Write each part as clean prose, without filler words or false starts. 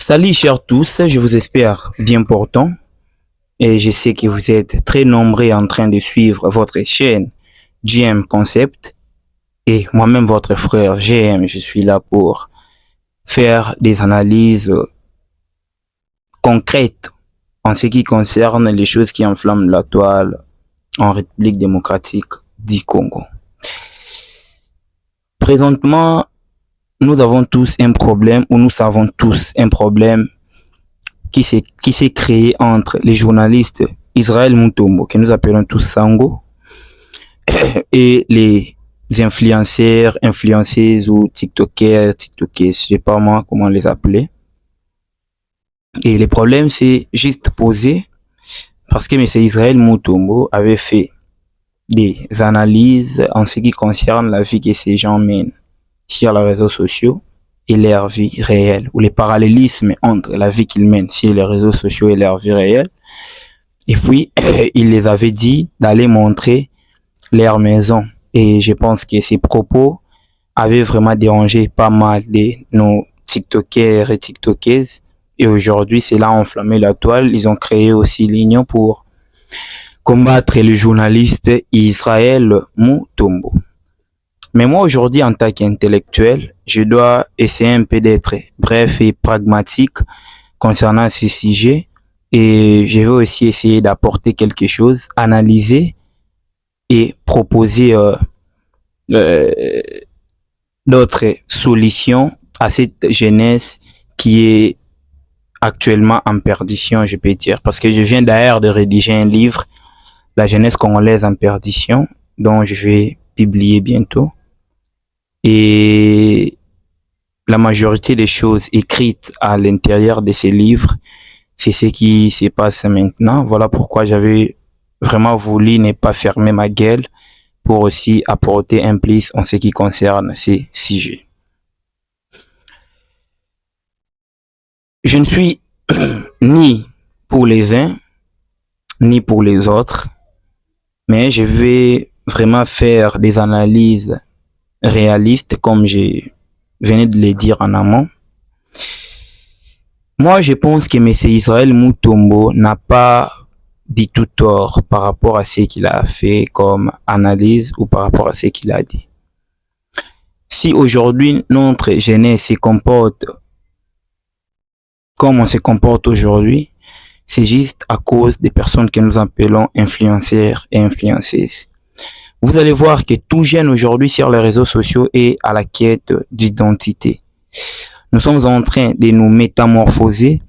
Salut chers tous, je vous espère bien portant et je sais que vous êtes très nombreux en train de suivre votre chaîne GM Concept et moi-même votre frère GM, je suis là pour faire des analyses concrètes en ce qui concerne les choses qui enflamment la toile en République démocratique du Congo. Présentement, nous avons tous un problème ou nous savons tous un problème qui s'est créé entre les journalistes Israël Mutombo, que nous appelons tous Sango, et les influenceurs, influenceuses ou TikTokers, je sais pas moi comment les appeler. Et le problème c'est juste posé parce que M. Israël Mutombo avait fait des analyses en ce qui concerne la vie que ces gens mènent sur les réseaux sociaux et leur vie réelle, ou les parallélismes entre la vie qu'ils mènent sur les réseaux sociaux et leur vie réelle. Et puis, il les avait dit d'aller montrer leur maison. Et je pense que ces propos avaient vraiment dérangé pas mal de nos TikTokers et TikTokaises. Et aujourd'hui, c'est là enflammé la toile. Ils ont créé aussi l'union pour combattre le journaliste Israël Mutombo. Mais moi, aujourd'hui, en tant qu'intellectuel, je dois essayer un peu d'être bref et pragmatique concernant ces sujets. Et je vais aussi essayer d'apporter quelque chose, analyser et proposer d'autres solutions à cette jeunesse qui est actuellement en perdition, je peux dire. Parce que je viens d'ailleurs de rédiger un livre, La jeunesse congolaise en perdition, dont je vais publier bientôt. Et la majorité des choses écrites à l'intérieur de ces livres, c'est ce qui se passe maintenant. Voilà pourquoi j'avais vraiment voulu ne pas fermer ma gueule pour aussi apporter un plus en ce qui concerne ces sujets. Je ne suis ni pour les uns, ni pour les autres, mais je vais vraiment faire des analyses réaliste, comme je venais de le dire en amont. Moi, je pense que M. Israël Mutombo n'a pas du tout tort par rapport à ce qu'il a fait comme analyse ou par rapport à ce qu'il a dit. Si aujourd'hui notre jeunesse se comporte comme on se comporte aujourd'hui, c'est juste à cause des personnes que nous appelons influenceurs et influenceuses. Vous allez voir que tout jeune aujourd'hui sur les réseaux sociaux est à la quête d'identité. Nous sommes en train de nous métamorphoser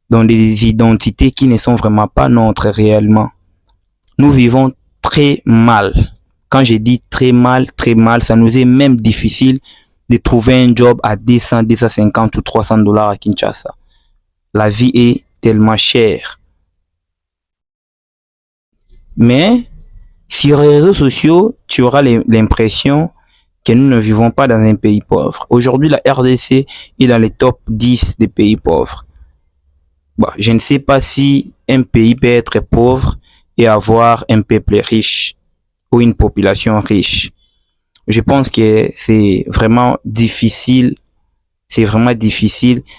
dans des identités qui ne sont vraiment pas nôtres réellement. Nous vivons très mal. Quand je dis très mal, ça nous est même difficile de trouver un job à 200, 250 ou 300 dollars à Kinshasa. La vie est tellement chère. Mais sur les réseaux sociaux, tu auras l'impression que nous ne vivons pas dans un pays pauvre. Aujourd'hui, la RDC est dans les top 10 des pays pauvres. Bon, je ne sais pas si un pays peut être pauvre et avoir un peuple riche ou une population riche. Je pense que c'est vraiment difficile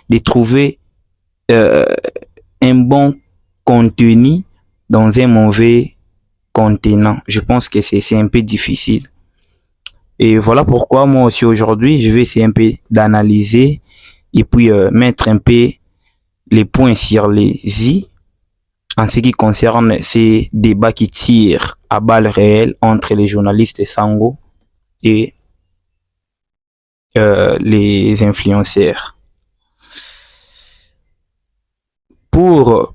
de trouver un bon contenu dans un mauvais contenant. Je pense que c'est un peu difficile. Et voilà pourquoi moi aussi aujourd'hui, je vais essayer un peu d'analyser et puis mettre un peu les points sur les i en ce qui concerne ces débats qui tirent à balles réelles entre les journalistes Sango et les influenceurs. Pour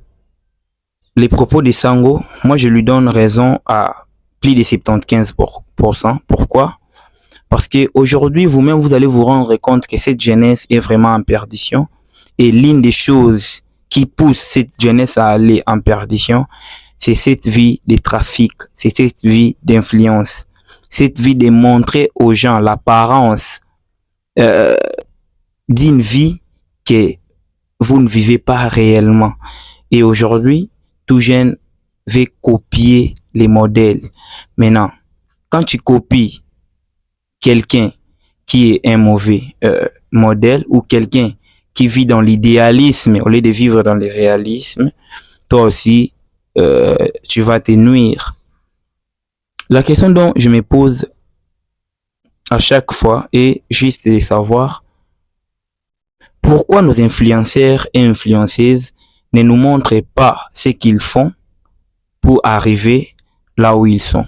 les propos de Sango, moi je lui donne raison à plus de 75%. Pourquoi? Parce que aujourd'hui, vous-même, vous allez vous rendre compte que cette jeunesse est vraiment en perdition. Et l'une des choses qui pousse cette jeunesse à aller en perdition, c'est cette vie de trafic, c'est cette vie d'influence, cette vie de montrer aux gens l'apparence d'une vie que vous ne vivez pas réellement. Et aujourd'hui, tout jeune veut copier les modèles. Maintenant, quand tu copies quelqu'un qui est un mauvais modèle ou quelqu'un qui vit dans l'idéalisme au lieu de vivre dans le réalisme, toi aussi, tu vas te nuire. La question dont je me pose à chaque fois est juste de savoir pourquoi nos influenceurs et influenceuses ne nous montrent pas ce qu'ils font pour arriver là où ils sont.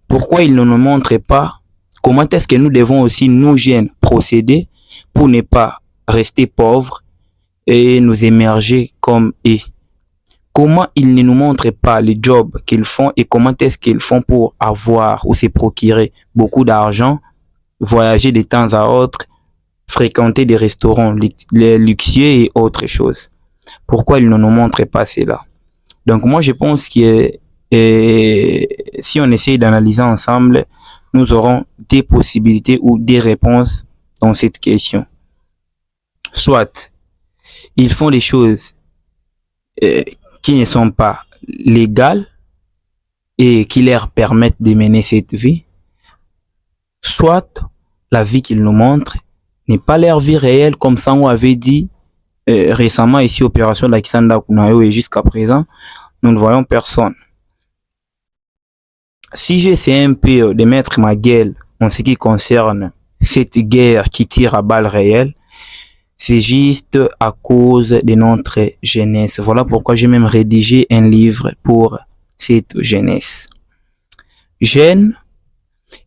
Pourquoi ils ne nous montrent pas comment est-ce que nous devons aussi, nous jeunes, procéder pour ne pas rester pauvres et nous émerger comme eux. Comment ils ne nous montrent pas les jobs qu'ils font et comment est-ce qu'ils font pour avoir ou se procurer beaucoup d'argent, voyager de temps à autre, fréquenter des restaurants luxueux et autres choses. Pourquoi ils ne nous montrent pas cela? Donc moi je pense que si on essaye d'analyser ensemble, nous aurons des possibilités ou des réponses dans cette question. Soit ils font des choses qui ne sont pas légales et qui leur permettent de mener cette vie, soit la vie qu'ils nous montrent n'est pas leur vie réelle, comme Sango avait dit récemment ici, opération d'Akisanda Kunayo, et jusqu'à présent, nous ne voyons personne. Si j'essaie un peu de mettre ma gueule en ce qui concerne cette guerre qui tire à balles réelles, c'est juste à cause de notre jeunesse. Voilà pourquoi j'ai même rédigé un livre pour cette jeunesse. Jeune,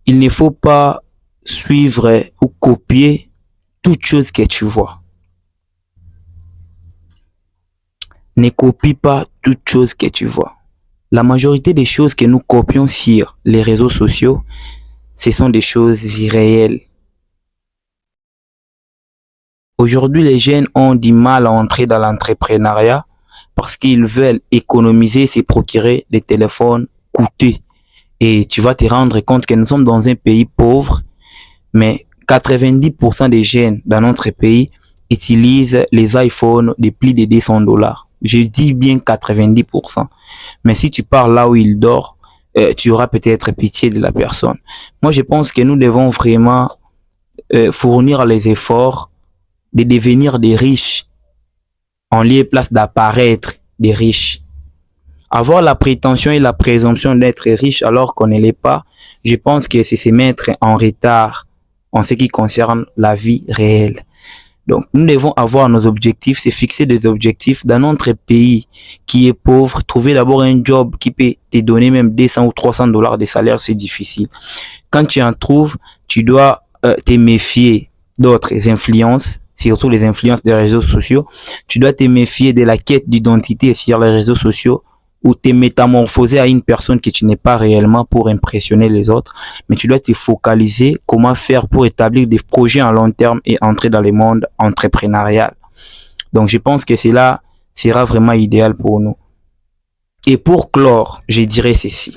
il ne faut pas suivre ou copier toute chose que tu vois. Ne copie pas toute chose que tu vois. La majorité des choses que nous copions sur les réseaux sociaux, ce sont des choses irréelles. Aujourd'hui, les jeunes ont du mal à entrer dans l'entrepreneuriat parce qu'ils veulent économiser, se procurer des téléphones coûteux. Et tu vas te rendre compte que nous sommes dans un pays pauvre, mais 90% des jeunes dans notre pays utilisent les iPhones de plus de $200. Je dis bien 90%. Mais si tu pars là où il dort, tu auras peut-être pitié de la personne. Moi, je pense que nous devons vraiment fournir les efforts de devenir des riches en lieu et place d'apparaître des riches. Avoir la prétention et la présomption d'être riche alors qu'on ne l'est pas, je pense que c'est se mettre en retard en ce qui concerne la vie réelle. Donc, nous devons avoir nos objectifs, c'est fixer des objectifs dans notre pays qui est pauvre. Trouver d'abord un job qui peut te donner même 200 ou $300 de salaire, c'est difficile. Quand tu en trouves, tu dois te méfier d'autres influences, surtout les influences des réseaux sociaux. Tu dois te méfier de la quête d'identité sur les réseaux sociaux ou te métamorphoser à une personne que tu n'es pas réellement pour impressionner les autres, mais tu dois te focaliser comment faire pour établir des projets à long terme et entrer dans le monde entrepreneurial. Donc je pense que cela sera vraiment idéal pour nous. Et pour clore, je dirais ceci.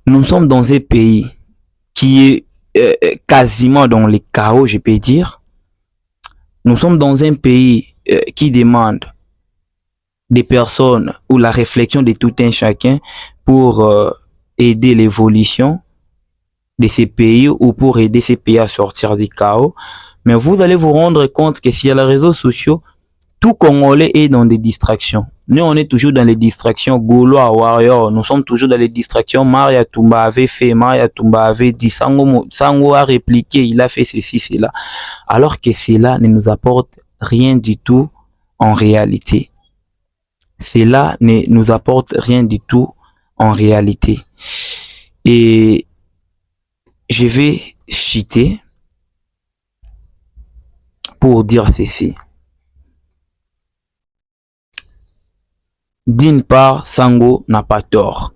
Nous sommes dans un pays qui est quasiment dans le chaos, je peux dire. Nous sommes dans un pays qui demande des personnes ou la réflexion de tout un chacun pour aider l'évolution de ces pays ou pour aider ces pays à sortir du chaos. Mais vous allez vous rendre compte que sur les réseaux sociaux, tout Congolais est dans des distractions. Nous, on est toujours dans les distractions Gaulois, Warrior. Nous sommes toujours dans les distractions. Maria Toumba avait fait, Maria Toumba avait dit, Sango a répliqué, il a fait ceci, cela. Alors que cela ne nous apporte rien du tout en réalité. Cela ne nous apporte rien du tout en réalité. Et je vais citer pour dire ceci. D'une part, Sango n'a pas tort.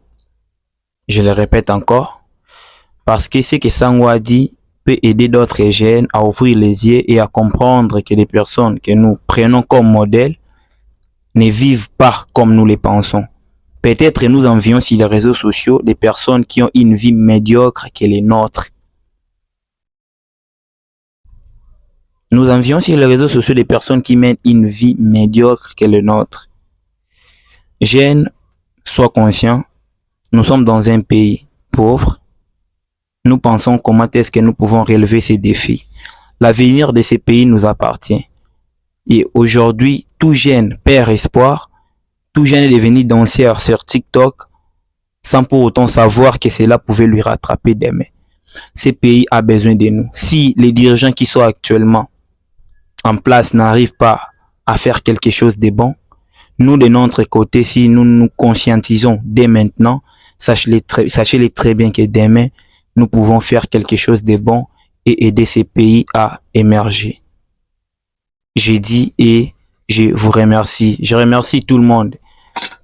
Je le répète encore. Parce que ce que Sango a dit peut aider d'autres jeunes à ouvrir les yeux et à comprendre que les personnes que nous prenons comme modèle ne vivent pas comme nous les pensons. Peut-être nous envions sur les réseaux sociaux des personnes qui ont une vie médiocre que les nôtres. Nous envions sur les réseaux sociaux des personnes qui mènent une vie médiocre que les nôtres. Jeunes, sois conscient, nous sommes dans un pays pauvre. Nous pensons comment est-ce que nous pouvons relever ces défis. L'avenir de ces pays nous appartient. Et aujourd'hui, tout jeune perd espoir, tout jeune est devenu danseur sur TikTok sans pour autant savoir que cela pouvait lui rattraper demain. Ces pays a besoin de nous. Si les dirigeants qui sont actuellement en place n'arrivent pas à faire quelque chose de bon, nous de notre côté, si nous nous conscientisons dès maintenant, sachez-les très bien que demain, nous pouvons faire quelque chose de bon et aider ces pays à émerger. J'ai dit et je vous remercie. Je remercie tout le monde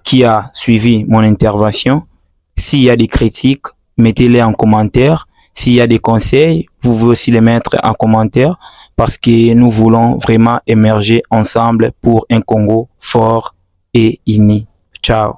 qui a suivi mon intervention. S'il y a des critiques, mettez-les en commentaire. S'il y a des conseils, vous pouvez aussi les mettre en commentaire parce que nous voulons vraiment émerger ensemble pour un Congo fort et uni. Ciao.